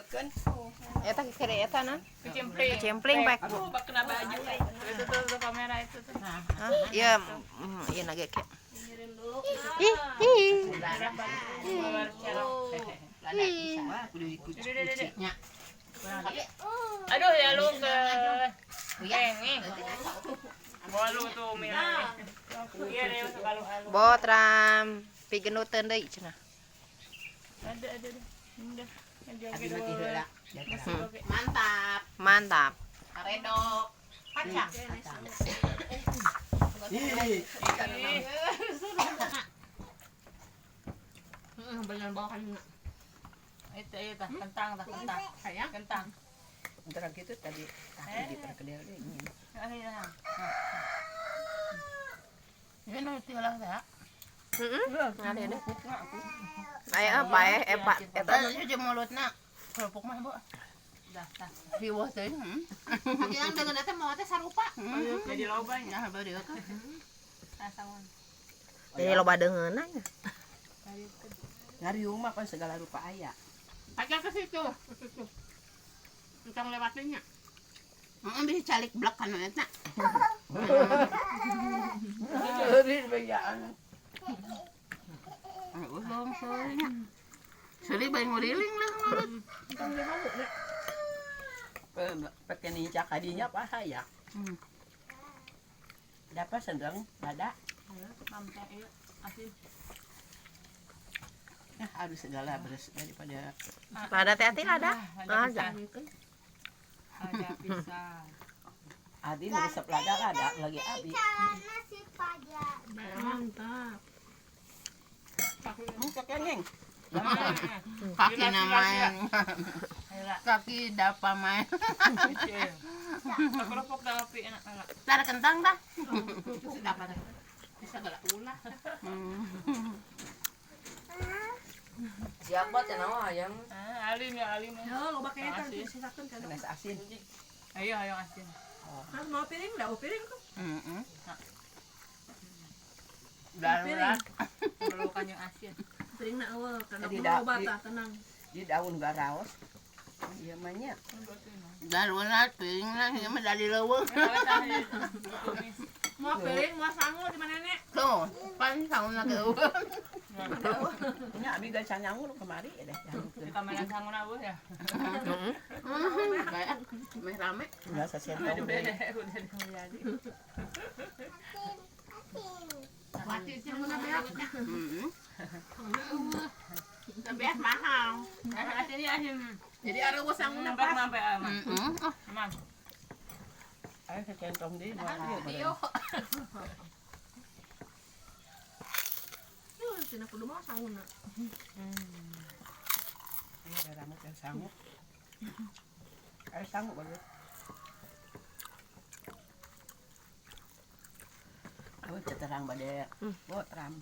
kan. Eta kira eta na. Kecimpring. Kecimpring baik. Aduh, bak kena baju. Itu tuh kamera itu tuh. Iya, iya nage ke. Ih, ih. Babar cerok. Wah, kudu dikuci-kucinya. Aduh, ya lu ke ini. Bawa lu tuh milih. Iya deh, sekalu alu. Botram pigenuteun deui cenah. Ada. Udah. Abi mati heula. Mantap. Mantap. Karedok. Kacang. Ih, Bener bawakan. Itu kentang. Sayang kentang. antara gitu tadi di perkedel ini. Ini nanti olah dah. Ada deh. Aya apa eta Aja mulutna. Kerupuk mah, Bu. Dah. Riweuh teh. Yang dengan eta mau teh sarupa. Jadi lobanya. Nah, beureuk. Asangun. jadi loba deungeunna nya. Ngariung mah kan segala rupa aya. Aja ke situ. Entang lewatinnya. Bisa calik blok kan eta. Eureun bayaan. Ulung soalnya. Seri bae nguriling lah nurut. Pakai nincak kadinya apa hayak. Dapat sedang dada. Mamta ieu asin. Nah, harus segala beres daripada Lada teh ati lada. Ada. Ada pisang. Adi resep lada lagi abi. Mantap. Kakek ngeng. Kaki namanya. Kaki dapa main. Kerupuk tapi enak. Tar kentang dah. Sudah pada. Bisa galak ulah. Siapa teh naon ayam? Alim. Yo, loba kene teh sisakeun kan. Nasi asin. Ayo asin. Kan mau piring dah, piring kok. Darurat Perlukan yang asin. Piring na eueuh, kana Jadi loba tah tenang. di daun garaos. Ieu mah nya. Darurat piring lah, ieu mah dari leuweung. Mau piring, mau sangu di mana nenek? Tuh, pan sauna keueuh. Nya abi geus sanyangur kemari deh. Di kamar sangu na ya. Kayak meh rame. Udah sasentong deh. Udah jadi. Mati sauna beak. Beak mahal. Asin. Jadi areueuh sauna Nampak pas. sampai Mam. Ayo sasentong deui mah ieu. Yuh, cenah kudu mah sauna. Ayo rambut yang sangu. Ayo sangu bagus. Ayo terang bade. Botram.